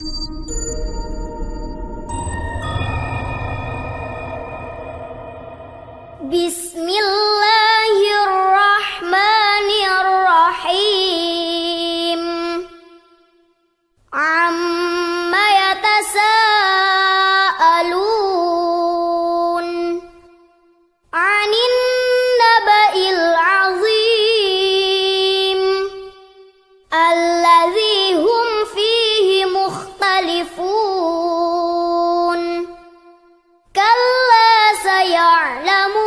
بسم الله الرحمن الرحيم عم يتساءلون عن النبأ العظيم الذي هم فيه مختلفون كلا سيعلمون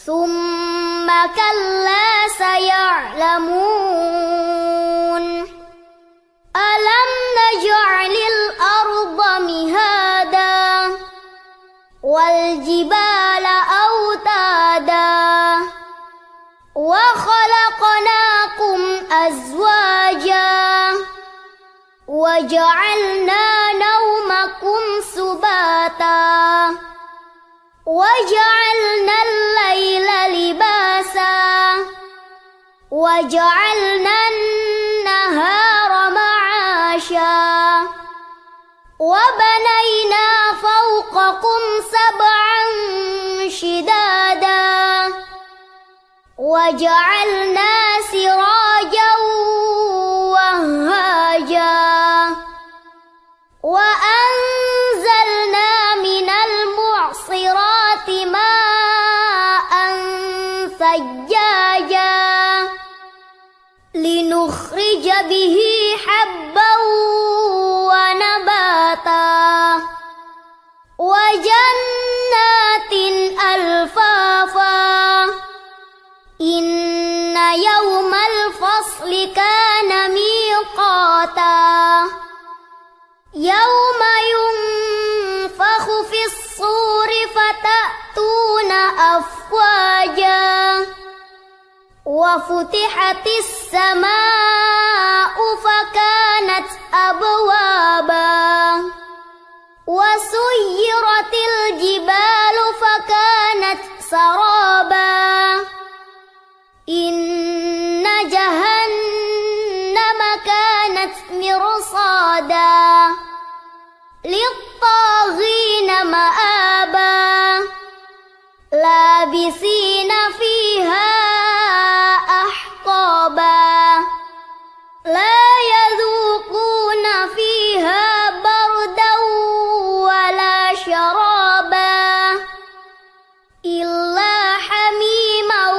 ثم كلا سيعلمون ألم نجعل الأرض مهادا والجبال أوتادا وخلقناكم أزواجا وجعلنا نومكم سباتا وجعلنا الليل لباسا وجعلنا النهار معاشا وبنينا فوقكم سبعا شدادا وجعلنا سراجا وهاجا وأنزلنا من المعصرات ماء ثجاجا لنخرج به حبا ونباتا وجنات ألفافا إن يوم الفصل كان ميقاتا يوم ينفخ في الصور فتأتون أفواجا وفتحت السماء فكانت أبوابا وسيرت الجبال فكانت سرابا إن جهنم كانت مرصادا للطاغين مآبا لابثين فيها أحقابا لا يذوقون فيها بردا ولا شرابا إلا حميما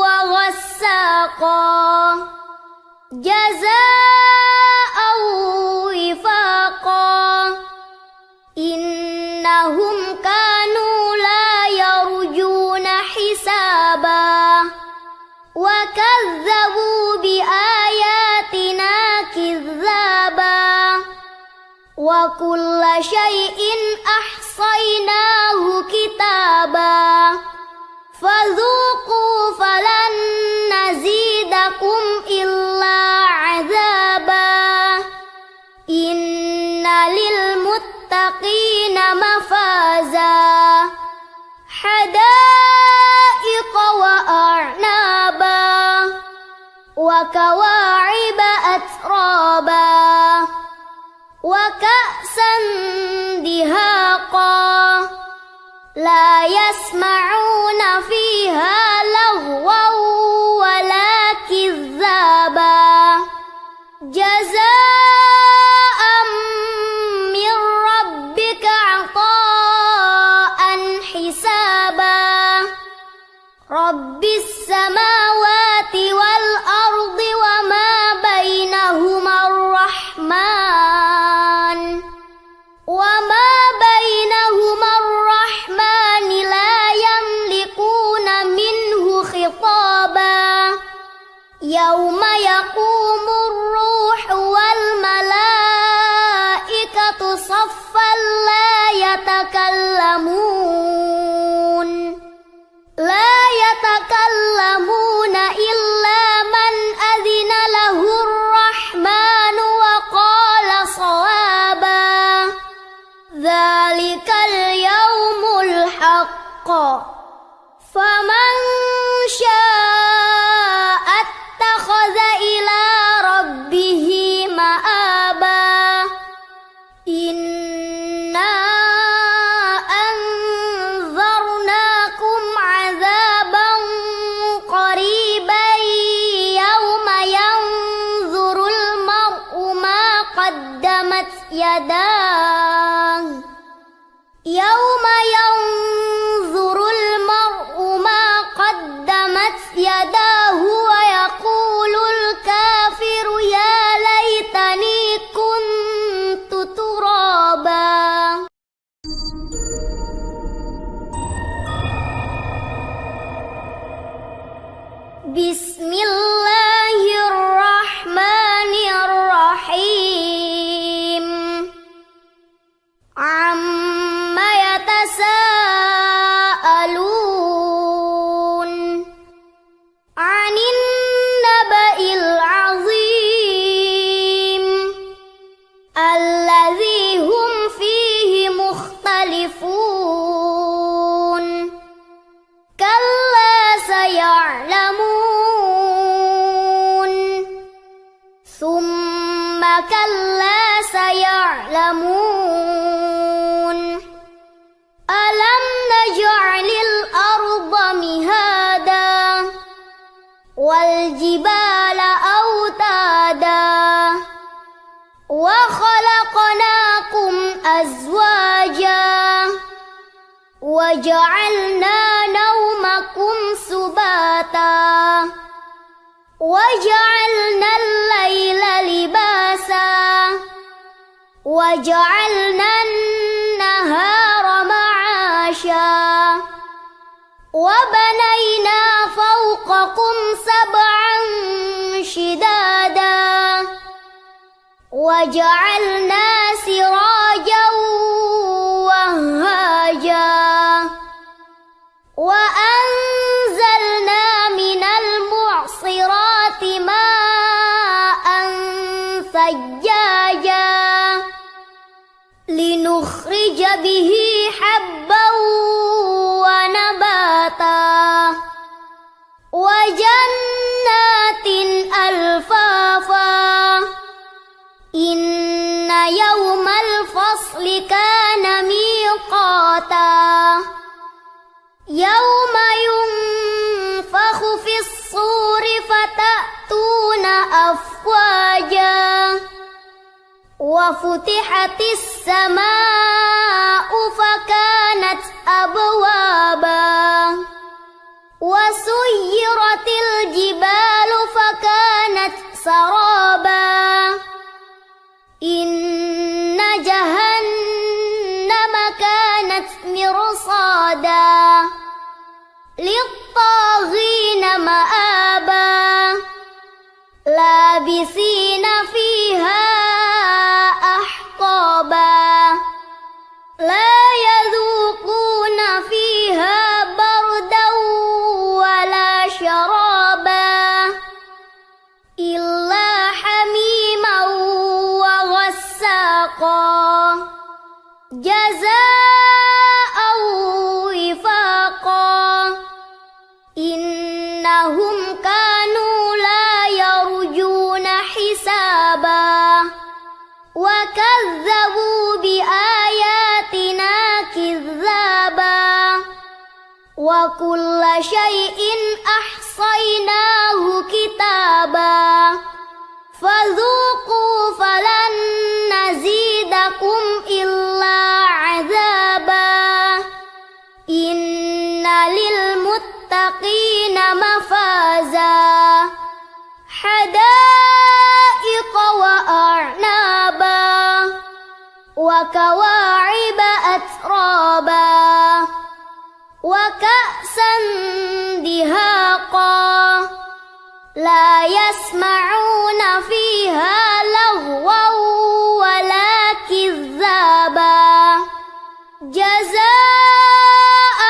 وغساقا جزاء وفاقا إنهم كانوا لا يرجون حسابا وكذبوا بآياتنا كذابا وكل شيء أحصيناه كتابا فذوقوا فلن نزيدكم إلا عذابا إن للمتقين مفازا حدائق وأعنابا وكواعب أترابا وكأسا دهاقا لا يسمعون فيها لغوا ولا كذابا جزاء من ربك عطاء حسابا رب السماوات والأرض وما بينهما الرحمن لا يملكون منه خطابا يوم يقوم الروح والملائكة صفا لا يتكلمون يداه يوم ينظر المرء ما قدمت يداه ويقول الكافر يا ليتني كنت ترابا بسم الله الرحمن الرحيم عم يتساءلون عن النبأ العظيم الذي هم فيه مختلفون كلا سيعلمون ثم كلا سيعلمون ألم نجعل الأرض مهادا والجبال أوتادا وخلقناكم أزواجا وجعلنا نومكم سباتا وجعلنا الليل لباسا وجعلنا النهار معاشا وبنينا فوقكم سبعا شدادا وجعلنا سراجا وهاجا وأنزلنا من المعصرات ماء ثجاجا لنخرج به حبا ونباتا وجنات ألفافا إن يوم الفصل كان ميقاتا يوم ينفخ في الصور فتأتون أفواجا وفتحت السماء فكانت أبوابا وسيرت الجبال فكانت سرابا إن جهنم كانت مرصادا للطاغين مآبا لابثين فيها أحقابا لا يذوقون فيها بردا ولا شرابا إلا حميما وغساقا جزاء وفاقا إنهم كانوا لا يرجون حسابا وكذبوا بآياتنا كذابا وكل شيء أحصيناه كتابا فذوقوا فلن نزيدكم إلا عذابا إن للمتقين مفازا حدائق وأعنابا وكواعب أترابا وكأسا دهاقا لا يسمعون فيها لغوا ولا كذابا جزاء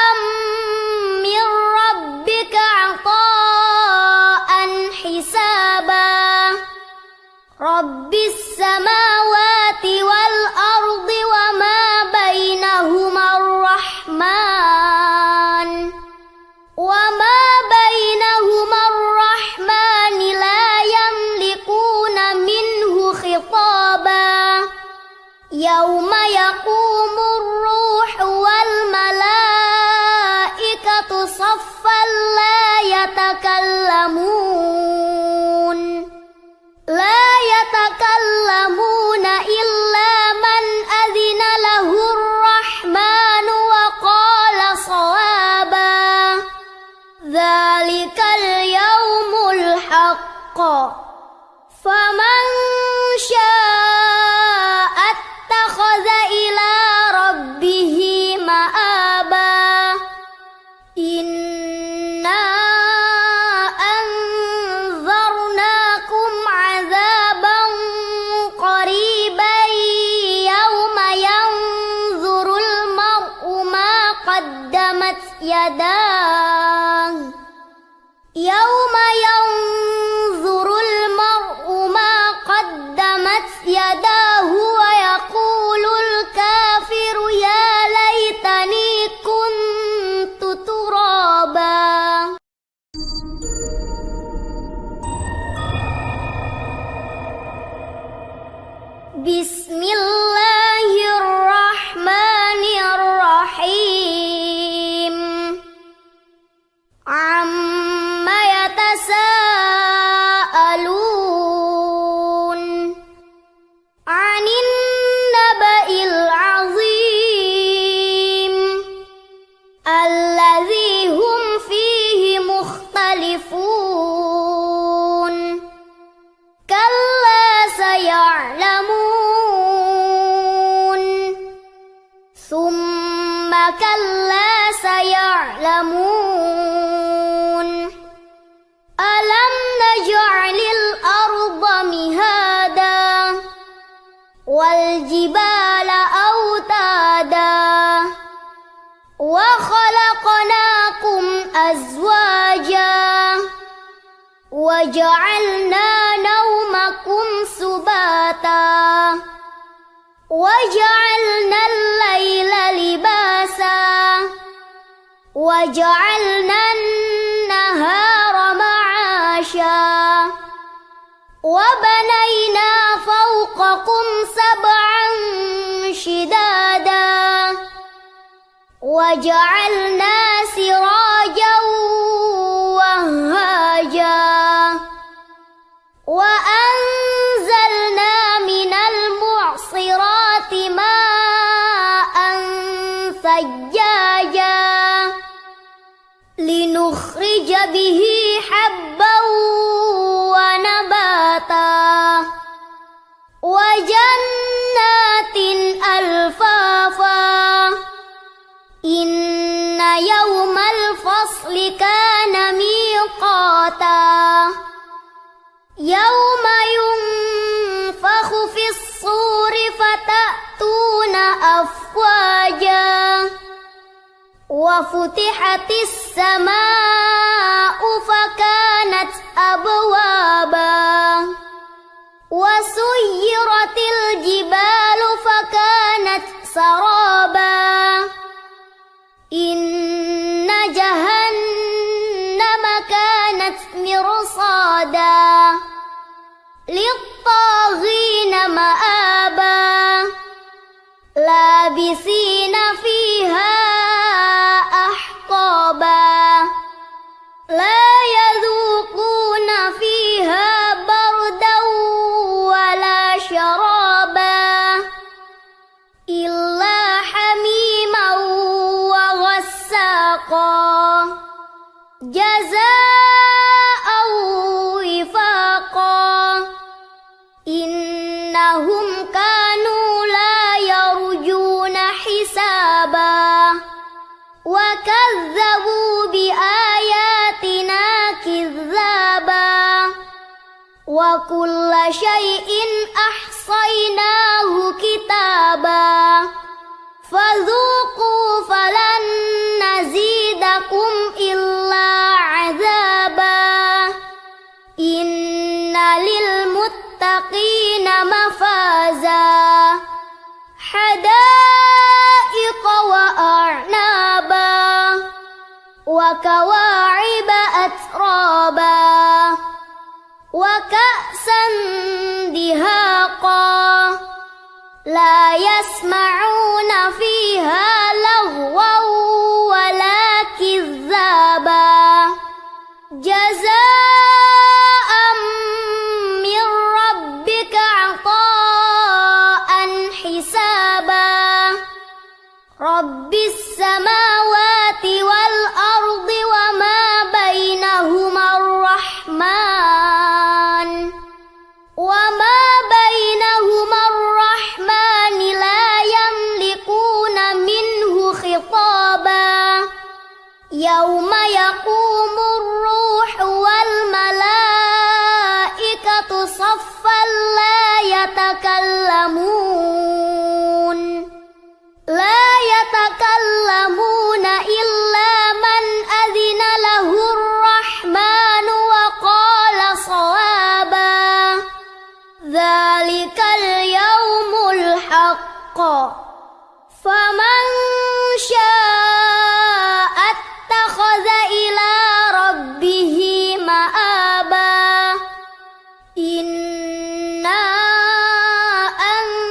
من ربك عطاء حسابا رب السماوات والأرض وما بينهما الرحمن لا يملكون منه خطابا يوم يقوم الروح والملائكة صفا لا يتكلمون إلا بسم الله الرحمن الرحيم عم يتساءلون عن النبأ العظيم الذي هم فيه مختلفون كلا سيعلمون ثم كلا سيعلمون ألم نجعل الأرض مهادا والجبال أوتادا وخلقناكم أزواجا وجعلنا نومكم سباتا وجعلنا الليل لباسا وجعلنا النهار معاشا وبنينا فوقكم سبعا شدادا وجعلنا سراجا وهاجا وأنزلنا من المعصرات ماء ثجاجا لنخرج به حبا ونباتا وجنات ألفافا إن يوم الفصل كان ميقاتا يوم ينفخ في الصور فتأتون أفواجا وفتحت السماء فكانت أبوابا وسيرت الجبال فكانت سرابا إن جهنم كانت مرصادا للطاغين مآبا لابثين فيها أحقابا لا يذوقون فيها بردا ولا شرابا إلا حميما وغساقا جزاء وفاقا إنهم كانوا لا يرجون حسابا وكذبوا بآياتنا كذابا وكل شيء أحصيناه كتابا فذوقوا فلن نزيدكم إلا عذابا إن للمتقين مفازا حدائق وأعنابا وكواعب أترابا وكأسا دهاقا لا يسمعون فيها لغوا ولا كذابا جزاء من ربك عطاء حسابا رب السماوات والأرض وما بينهما الرحمن لا يملكون منه خطابا يوم يقوم الروح والملائكة صفا لا يتكلمون إلا من أذن له الرحمن وقال صوابا ذلك اليوم الحق فمن شاء اتخذ إلى ربه مآبا إنا أنزلنا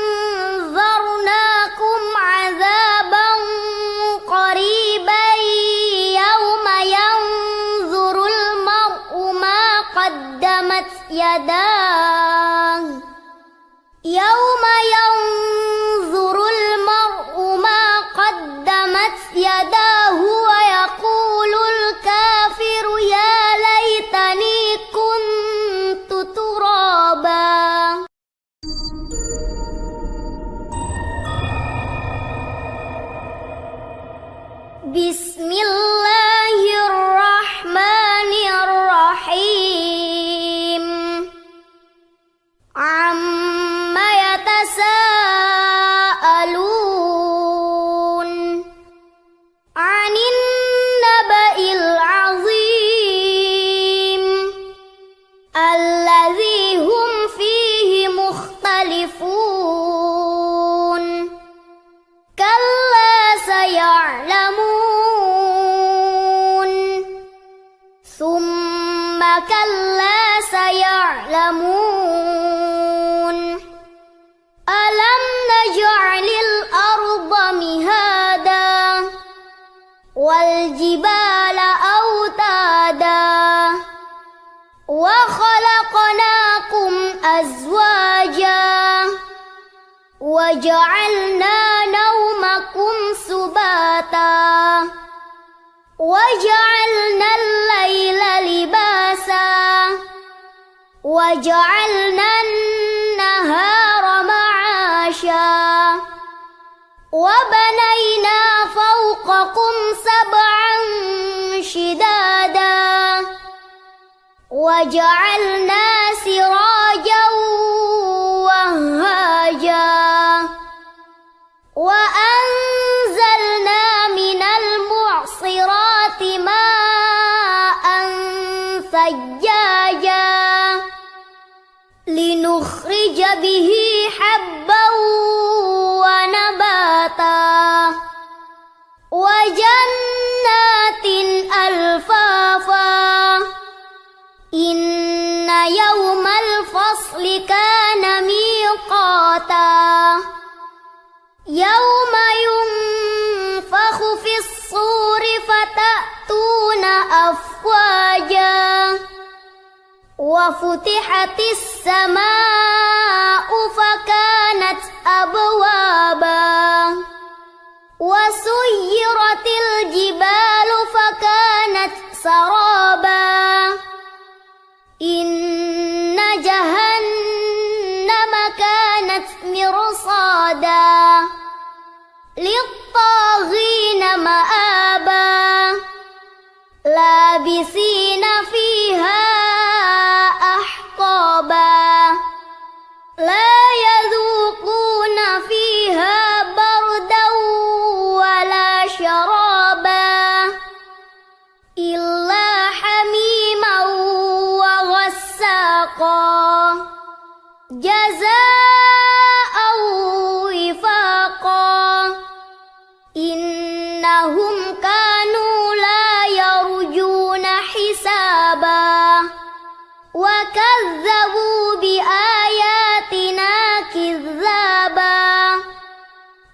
بسم الله الرحمن الرحيم عما يتساءلون عن النبأ العظيم الذي هم فيه مختلفون كلا سيعلمون ثم كلا سيعلمون ألم نجعل الأرض مهادا والجبال أوتادا وخلقناكم أزواجا وجعلنا نومكم سباتا وجعلنا الليل لباسا وجعلنا النهار معاشا وبنينا فوقكم سبعا شدادا وجعلنا سراجا وهاجا وأنزلنا من المعصرات ماء ثجاجا لنخرج به حبا ونباتا وجنات ألفافا إن يوم الفصل كان ميقاتا يوم ينفخ في الصور فتأتون أفواجا وفتحت السماء فكانت أبوابا وسيرت الجبال فكانت سرابا إن جهنم كانت مرصادا للطاغين مآبا لابثين فيها أحقابا لا يذوقون فيها بردا ولا شرابا إلا حميما وغساقا جزاء وفاقا إنهم كانوا لا يرجون حسابا وكذبوا بآياتنا كذابا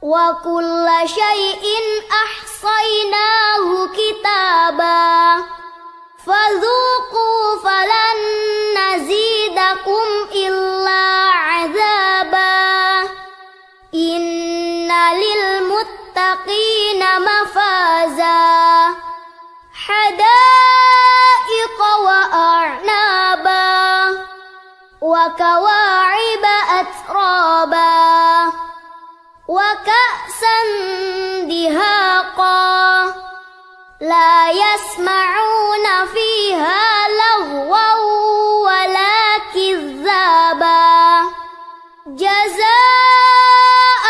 وكل شيء أحصيناه كتابا فذوقوا فلن نزيدكم إلا عذابا إن للمتقين مفازا حدائق وأعنابا وكواعب أترابا وكأسا دهاقا لا يسمعون فيها لغوا ولا كذابا جزاء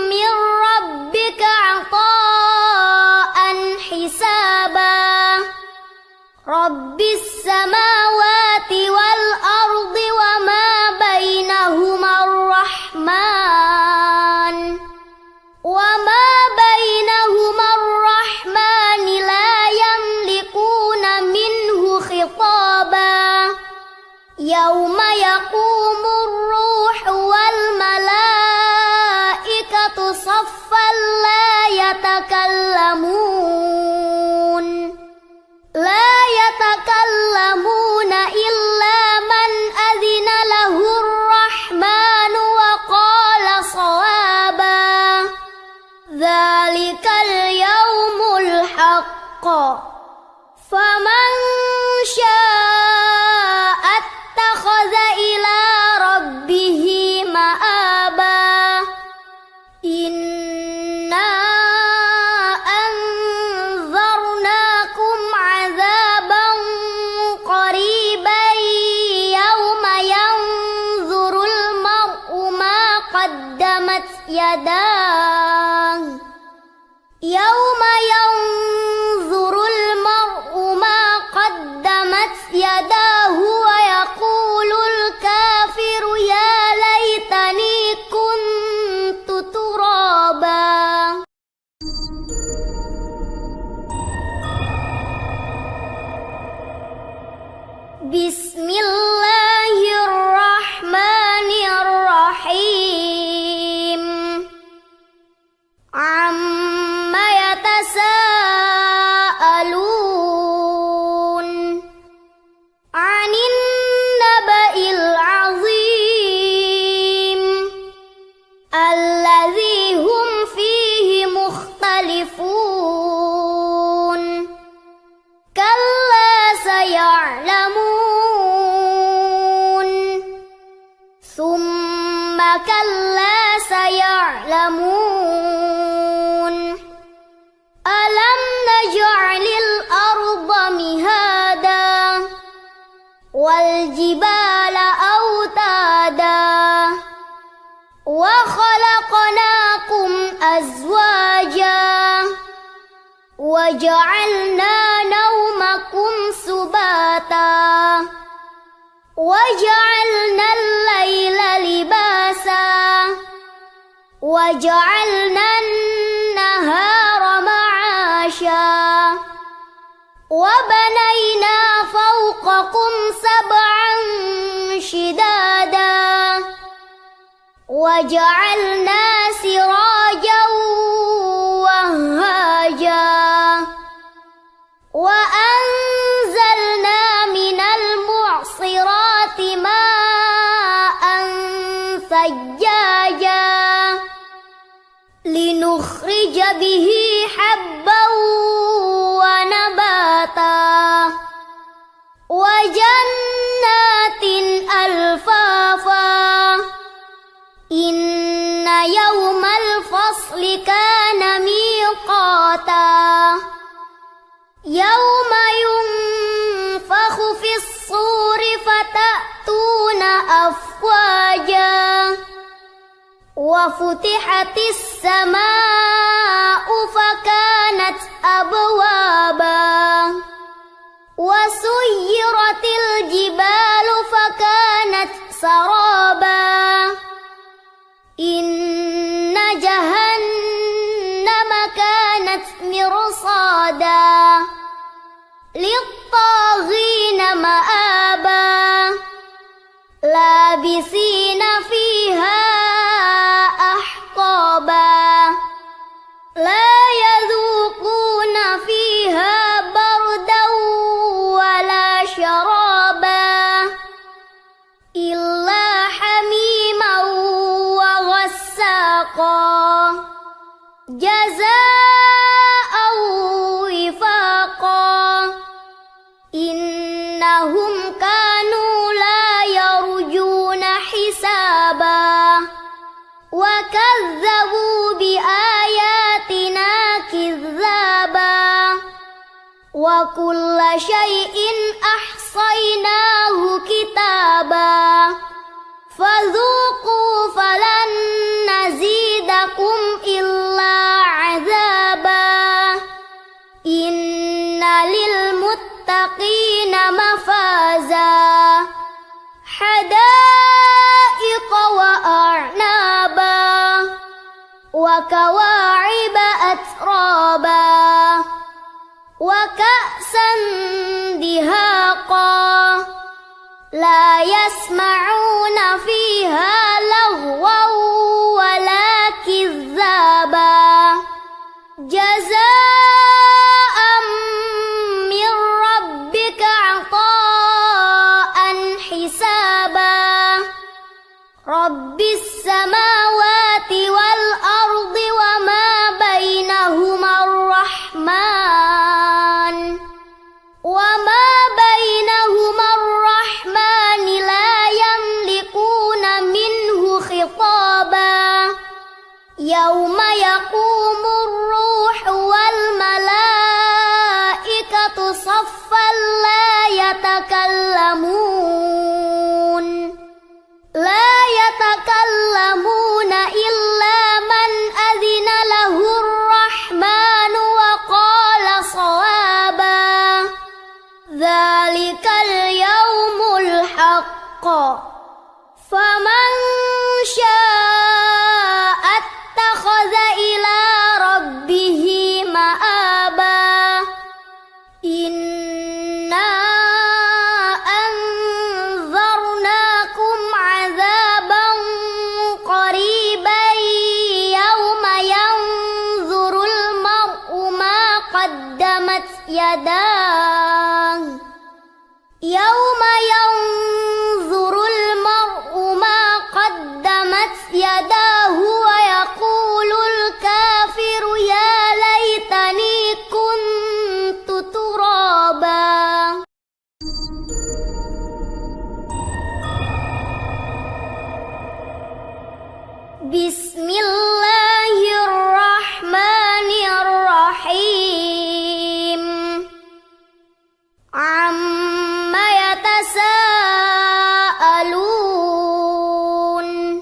من ربك عطاء حسابا رب السماوات والأرض وما بينهما الرحمن لا يملكون منه خطابا يوم يقوم الروح والملائكة يداه يوم ينظر المرء ما قدمت يداه ويقول الكافر يا ليتني كنت ترابا. بسم الله الرحمن الرحيم. عم يتساءلون عن النبأ العظيم الذي هم فيه مختلفون كلا سيعلمون ثم كلا سيعلمون ألم نجعل الأرض مهادا والجبال أوتادا وخلقناكم أزواجا وجعلنا نومكم سباتا وجعلنا الليل لباسا وجعلنا النهار معاشا وبنينا فوقكم سبعا شدادا وجعلنا سراجا وهاجا وأنزلنا من المعصرات ماء ثجاجا لنخرج به حبا ونباتا وجنات ألفافا إن يوم الفصل كان ميقاتا يوم ينفخ في الصور فتأتون أفواجا وفتحت السماء فكانت أبوابا وسيرت الجبال فكانت سرابا إن جهنم كانت مرصادا للطاغين مآبا لابثين فيها أحقابا لا يذوقون فيها بردا ولا شرابا إلا حميما وغساقا جزاء وفاقا إنهم كانوا لا يرجون حسابا وكذبوا بآياتنا كذابا وكل شيء أحصيناه كتابا فذوقوا فلن نزيدكم إلا عذابا إن للمتقين مفازا حدائق وأعنابا وكواعب أترابا وكأسا دهاقا لا يسمعون فيها لغوا ولا كذابا جزاء من ربك عطاء حسابا رب السماوات والأرض وما بينهما الرحمن لا يملكون منه خطابا يوم يقوم الروح والملائكة صفا لا يتكلمون فمن شاء اتخذ إلى ربه مآبا إنا أنذرناكم عذابا قريبا يوم ينظر المرء ما قدمت يداه يوم ينظر المرء ما قدمت يداه ويقول الكافر يا ليتني كنت ترابا بسم الله الرحمن الرحيم عم يتساءلون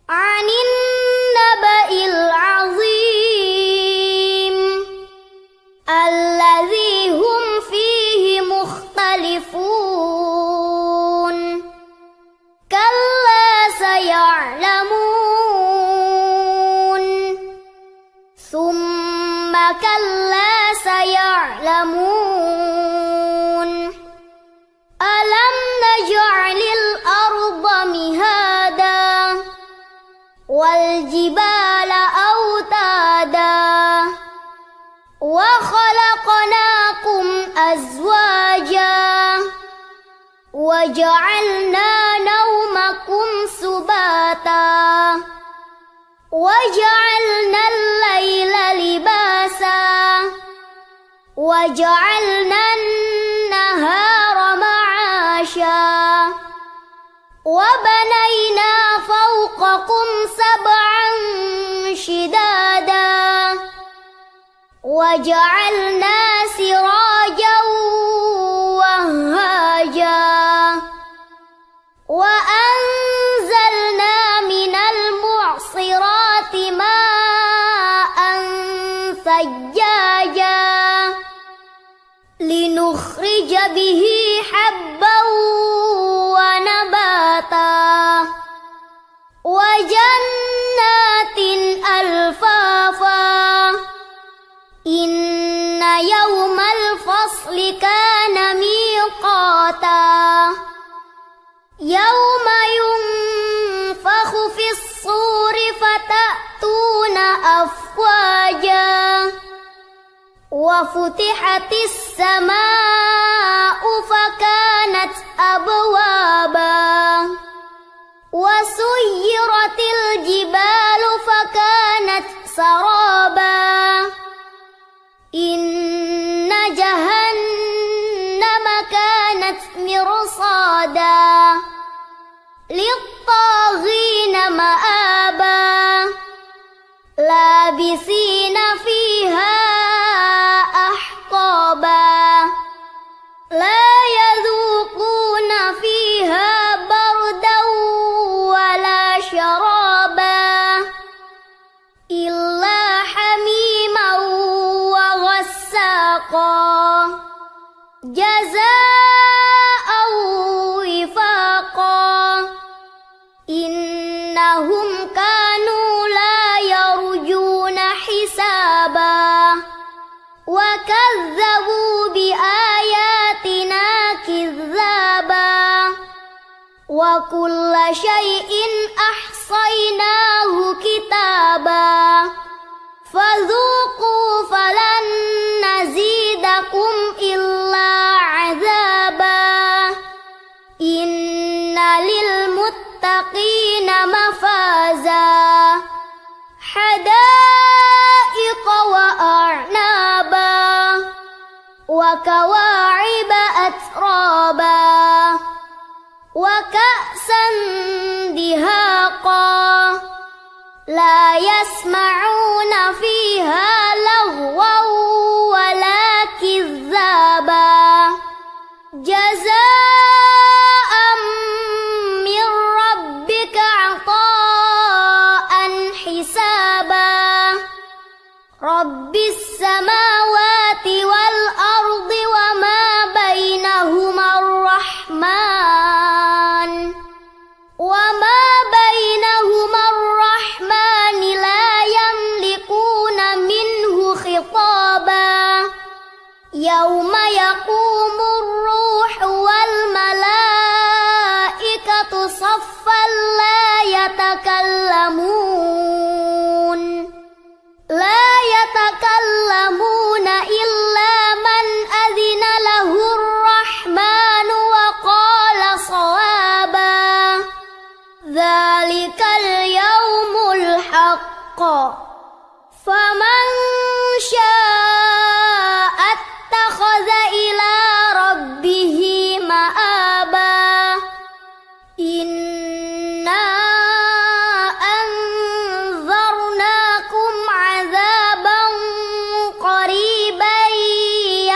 عن النبأ العظيم الذي هم فيه مختلفون كلا سيعلمون ثم كلا سيعلمون ألم نجعل الأرض مهادا والجبال أوتادا وخلقناكم أزواجا وجعلنا نومكم سباتا وجعلنا الليل لباسا وجعلنا النهار معاشا وبنينا فوقكم سبعا شدادا وجعلنا سراجا وهاجا وأنزلنا من المعصرات ماء ثجاجا لنخرج به حبا ونباتا وجنات ألفافا إن يوم الفصل كان ميقاتا يوم ينفخ في الصور فتأتون أفواجا وفتحت السماء فكانت أبوابا وسيرت الجبال فكانت سرابا إن جهنم كانت مرصادا للطاغين مآبا لابثين فيها أحقابا لا يذوقون فيها بردا ولا شرابا إلا حميما وغساقا جزاء وفاقا إنهم كانوا لا يرجون حسابا وكذبوا بآياتنا كذابا وكل شيء أحصيناه كتابا فذوقوا فلن نزيدكم إلا عذابا إن للمتقين مفازا حدائق وأعنابا وكواعب أترابا وكأسا دهاقا لا يسمعون فيها لغوا ولا كذابا جزاء من ربك عطاء حسابا رب السماوات والأرض وما بينهما الرحمن حقا فمن شاء اتخذ إلى ربه مآبا إنا أنذرناكم عذابا قريبا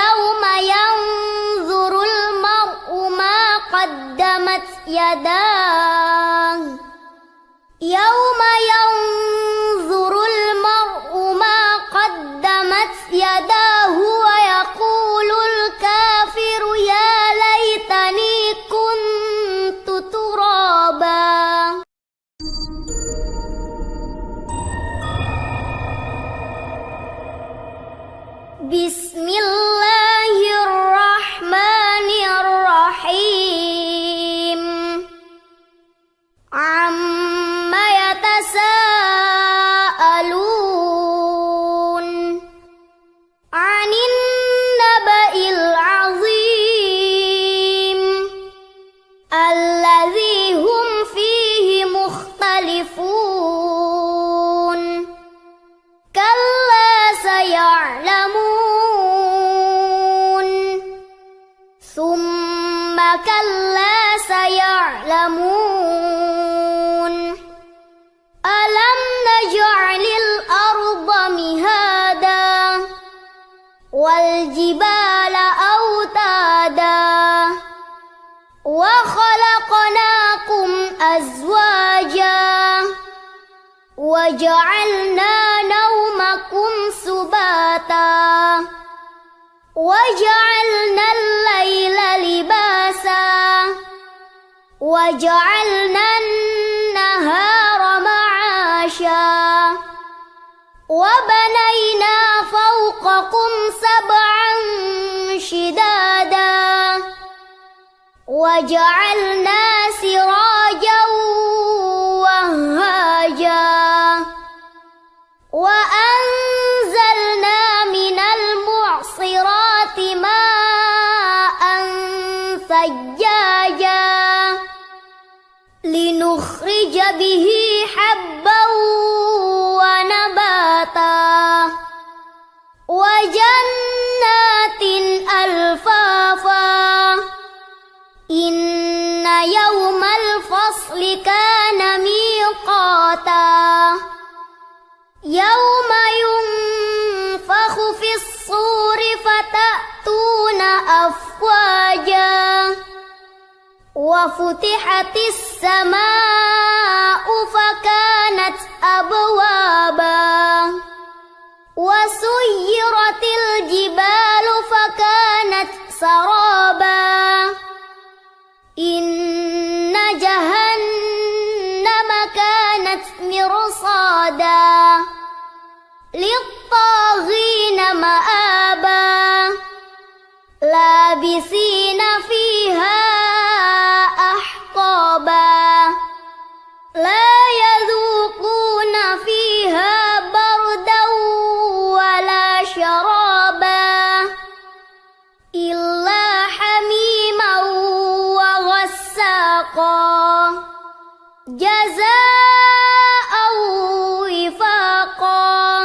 يوم ينظر المرء ما قدمت يداه يوم ينظر المرء ما قدمت يداه ويقول الكافر يا ليتني كنت ترابا بسم الله الرحمن الرحيم عم يتساءلون عن النبأ العظيم الذي هم فيه مختلفون كلا سيعلمون ثم كلا سيعلمون ألم نجعل الأرض مهادا والجبال أوتادا وخلقناكم أزواجا وجعلنا نومكم سباتا وجعلنا الليل لباسا وجعلنا النهار معاشا وبنينا فوقكم سبعا شدادا وجعلنا سراجا وهاجا وأنزلنا من المعصرات ماء ثجاجا لنخرج به حبا ونباتا وجنات ألفافا إن يوم الفصل كان ميقاتا يوم ينفخ في الصور فتأتون أفواجا وفتحت السماء فكانت أبوابا وسيرت الجبال فكانت سرابا إن جهنم كانت مرصادا للطاغين مآبا لابثين فيها أحقابا لا يذوقون فيها بردا ولا شرابا إلا حميما وغساقا جزاء وفاقا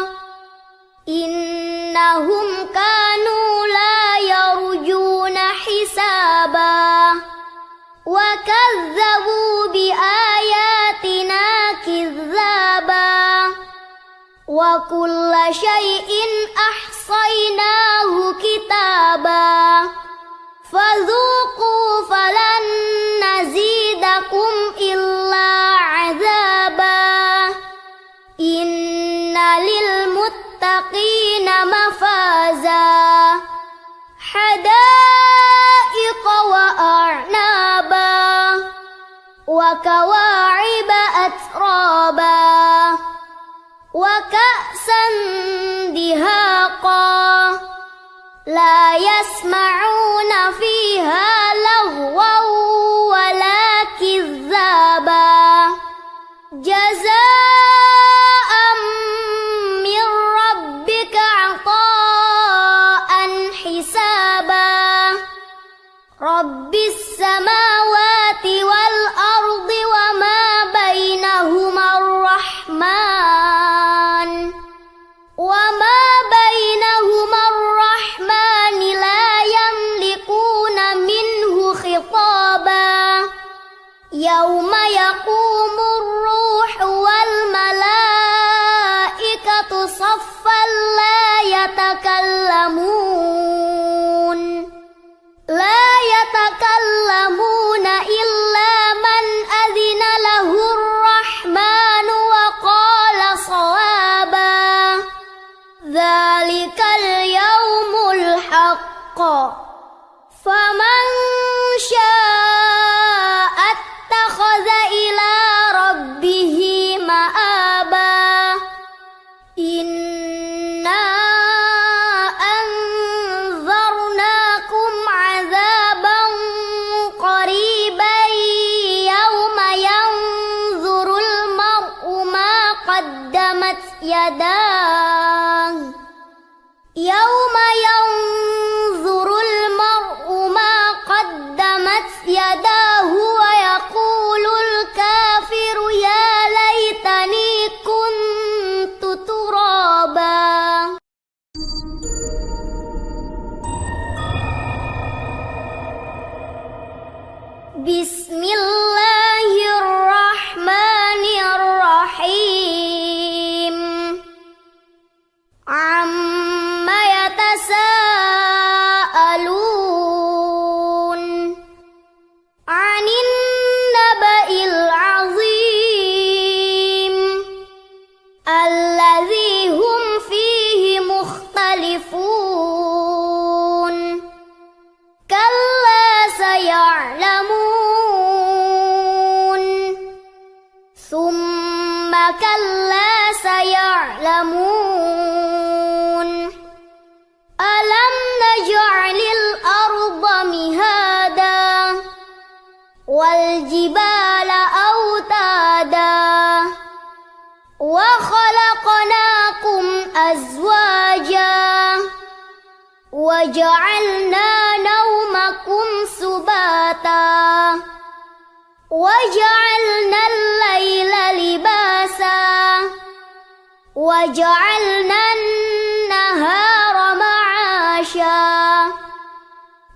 إنهم كانوا لا يرجون حسابا وكذبوا بآياتنا كذابا وكل شيء أحصيناه كتابا فذوقوا فلن نزيدكم إلا عذابا إن للمتقين مفازا حدائق وأعنابا وكواعب أترابا وكأسا دهاقا لا يسمعون فيها لغوا ولا كذابا جزاء من ربك عطاء حسابا رب السماوات والأرض وما بينهما الرحمن قدمت يداه يوم ينظر المرء ما قدمت يداه ويقول الكافر يا ليتني كنت ترابا. بسم الله الرحمن الرحيم. عم يتساءلون عن النبأ العظيم الذي هم فيه مختلفون كلا سيعلمون ثم كلا سيعلمون ألم نجعل الأرض مهادا والجبال أوتادا وخلقناكم أزواجا وجعلنا نومكم سباتا وجعلنا الليل لباسا وجعلنا النهار معاشا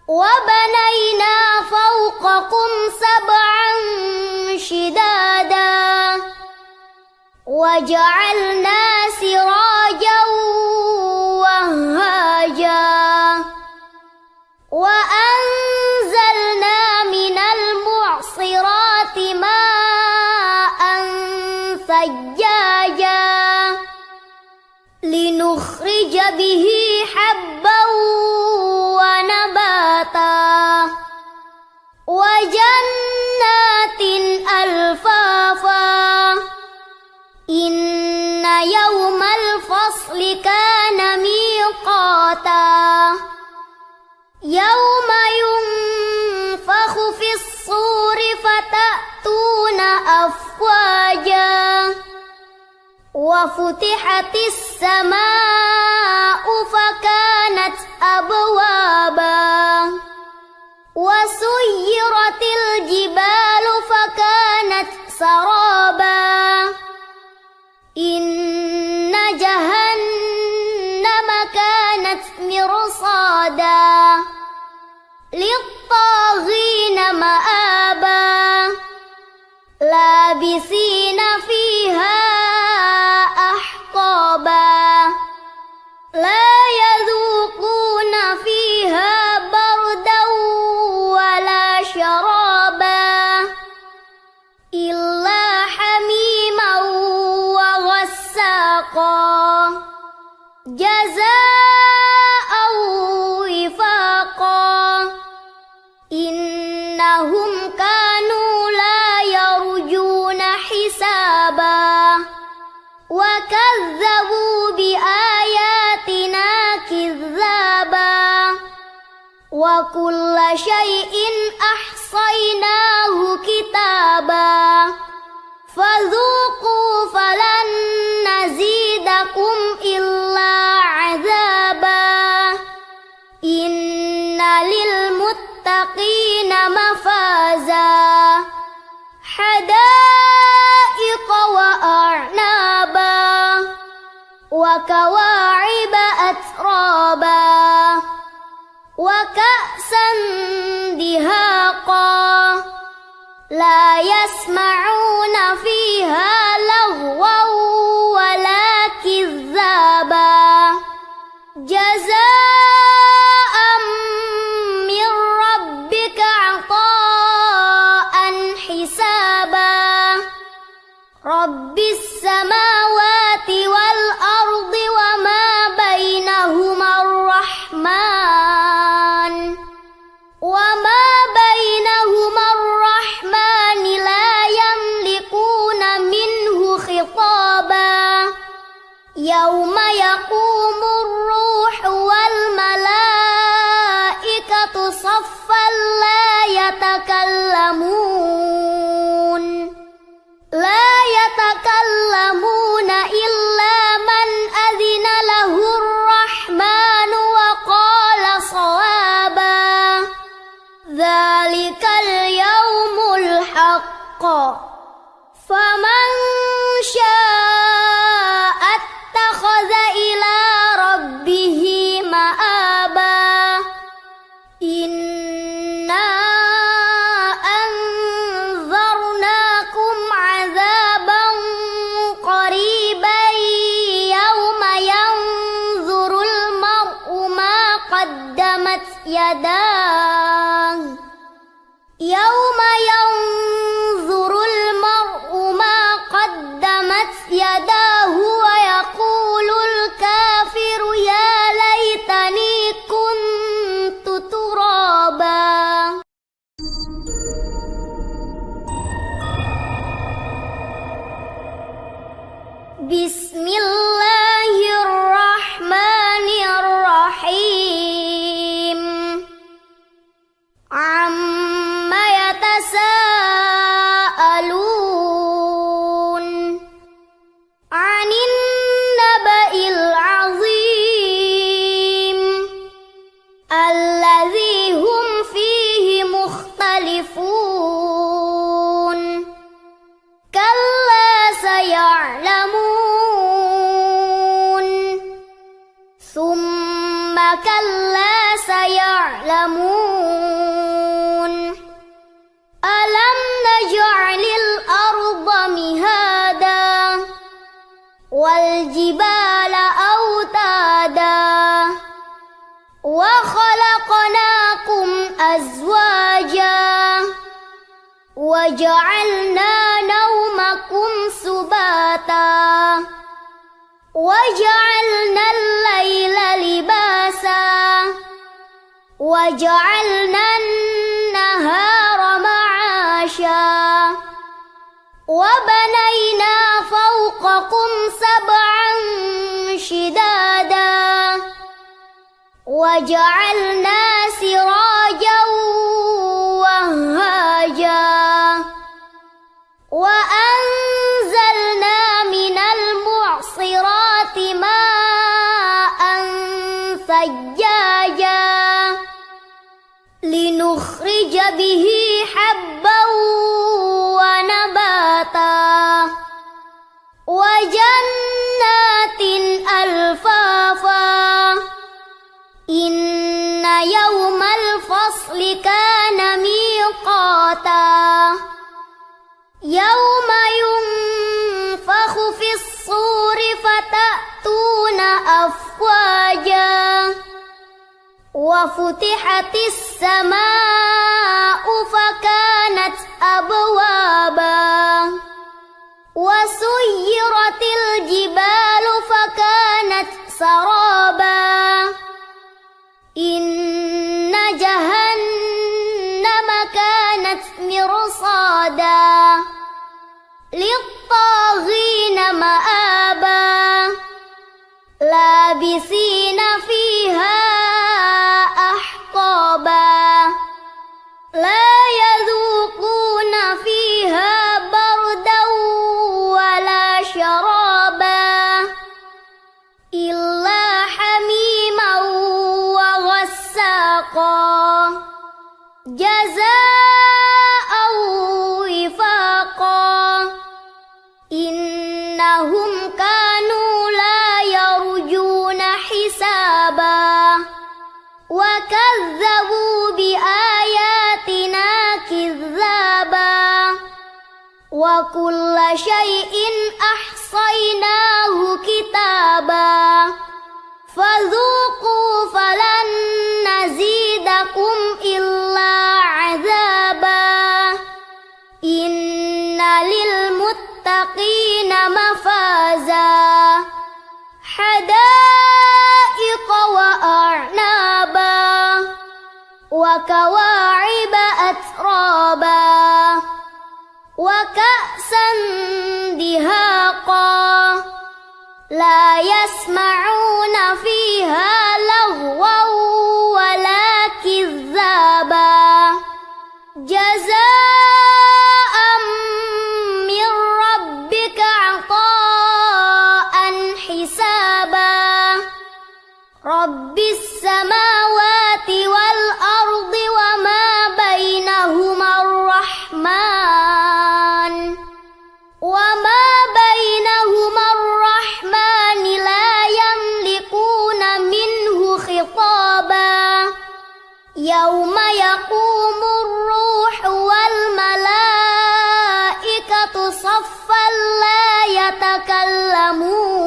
وبنينا فوقكم سبعا شدادا وجعلنا سراجا وهاجا وأنزلنا من المعصرات ماء ثجاجا لنخرج به حبا ونباتا وجنات ألفافا إن يوم الفصل كان ميقاتا يوم ينفخ في الصور فتأتون أفواجا وفتحت السماء فكانت أبوابا وسيرت الجبال فكانت سرابا إن جهنم كانت مرصادا للطاغين مآبا لابثين فيها أحقابا لا يذوقون فيها بردا ولا شرابا إلا حميما وغساقا جزاء وفاقا إنهم كانوا لا يرجون حسابا وكذبوا بآياتنا كذابا وكل شيء أحصيناه كتابا فذوقوا فلن نزيدكم إلا عذابا إن للمتقين مفازا حدائق وأعنابا وكواعب أترابا وكأسا دهاقا لا يسمعون فيها لغوا ولا كذابا جزاء من ربك عطاء حسابا رب السماوات والأرض وما بينهما الرحمن لا يملكون منه خطابا يوم يقوم الروح والملائكة صفا لا يتكلمون بسم الله الرحمن الرحيم عم يتساءلون عن النبأ العظيم الذي هم فيه مختلفون كلا سيعلمون ثم كلا سيعلمون ألم نجعل الأرض مهادا والجبال أوتادا وخلقناكم أزواجا وجعلنا نومكم سباتا وجعلنا الليل لباسا وجعلنا النهار معاشا وبنينا فوقكم سبعا شدادا وجعلنا سراجا وهاجا وأنزلنا من المعصرات ماء ثجاجا لنخرج به حبا ونباتا وجنات ألفافا إن يوم الفصل كان ميقاتا يوم ينفخ في الصور فتأتون أفواجا وفتحت السماء فكانت أبوابا وسيرت الجبال فكانت سرابا إن جهنم كانت مرصادا للطاغين مآبا لابثين فيها أحقابا لا يذوقون فيها بردا ولا شرابا إلا حميما وغساقا جزاء وفاقا إنهم كانوا لا يرجون حسابا وكذبوا بآياتنا كذابا وكل شيء أحصيناه كتابا فذوقوا فلن نزيدكم إلا عذابا إن للمتقين مفازا حدائق وأعنابا وكواعب أترابا وكأسا دهاقا لا يسمعون فيها لغوا ولا كذابا جزاء من ربك عطاء حسابا رب السماوات والأرض وما بينهما الرحمن لا يملكون منه خطابا يوم يقوم الروح والملائكة صفا لا يتكلمون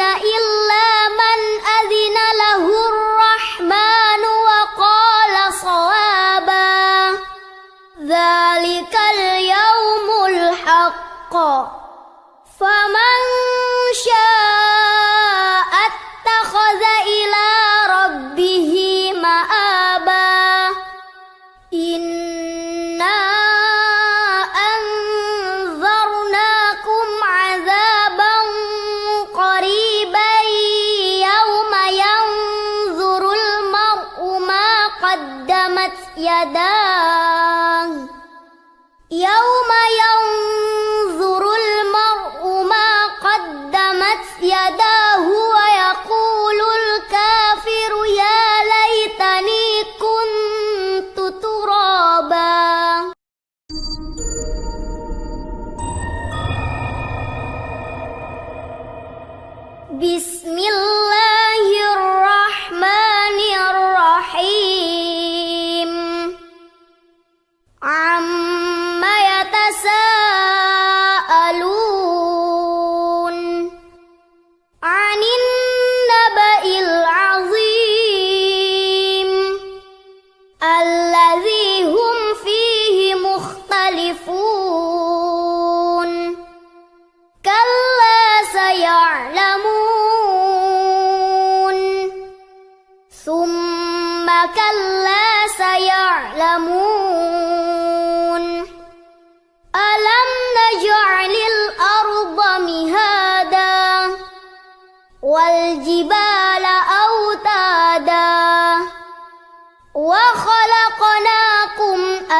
إلا من أذن له الرحمن وقال صوابا ذلك اليوم الحق فمن شاء اتخذ إلى ربه مآبا إنا أنزلنا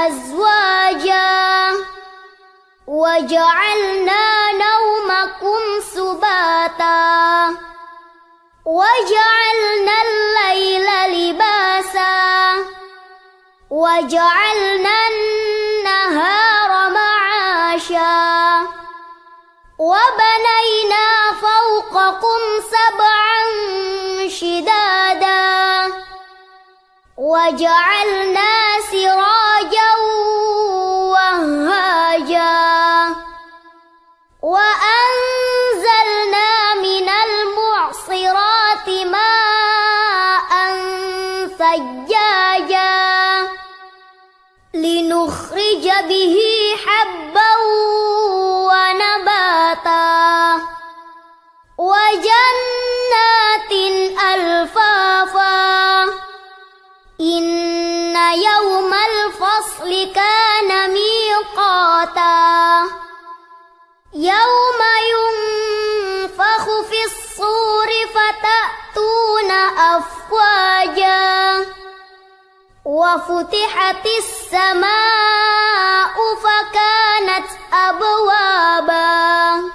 أزواجا وجعلنا نومكم سباتا وجعلنا الليل لباسا وجعلنا النهار معاشا وبنينا فوقكم سبعا شدادا وجعلنا سراجا وهاجا وأنزلنا من المعصرات ماء ثجاجا لنخرج به حبا ونباتا وجنات ألفافا إن يوم الفصل كان ميقاتا يوم ينفخ في الصور فتأتون أفواجا وفتحت السماء فكانت أبوابا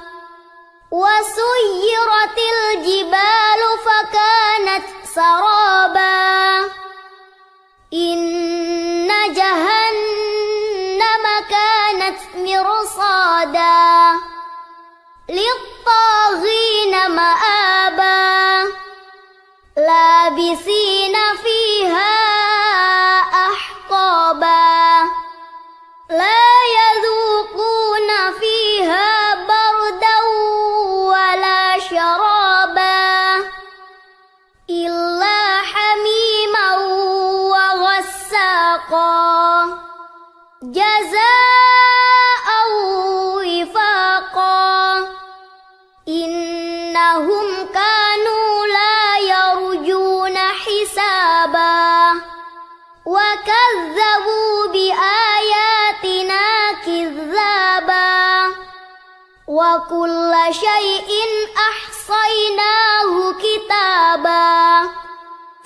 وسيرت الجبال فكانت سرابا إن جهنم كانت مرصادا للطاغين مآبا لابسين فيها أحقابا لا يذوقون فيها بردا ولا شرابا إلا حميما وغساقا جزاء وفاقا إنهم كانوا لا يرجون حسابا وكذبوا بآياتنا كذابا وكل شيء أحصيناه كتابا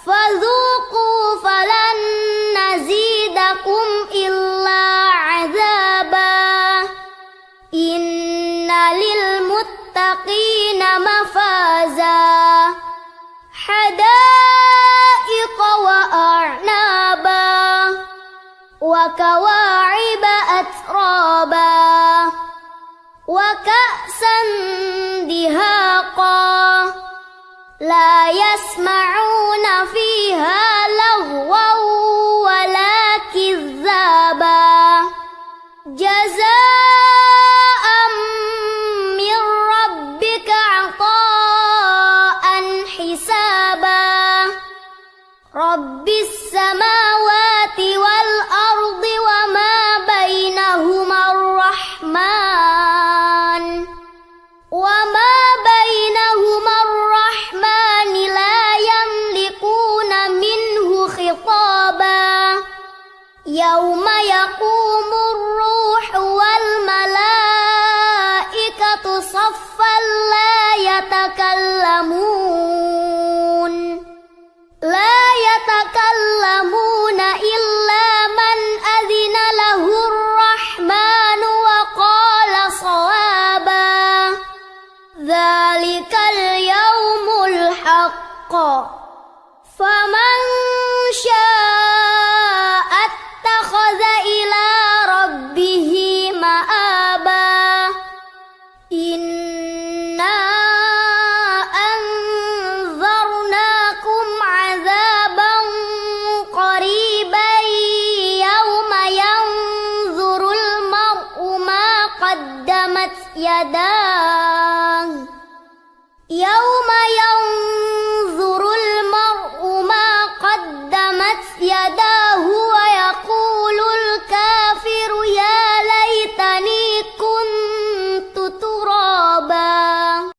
فذوقوا فلن نزيدكم إلا عذابا إن للمتقين مفازا حدائق وأعنابا وكواعب أترابا وكأسا دهاقا لا يسمعون فيها لغوا ولا كذابا جزاء من ربك عطاء حسابا رب السماوات والأرض وما بينهما الرحمن لا يملكون منه خطابا يوم يقوم الروح والملائكة صفا لا يتكلمون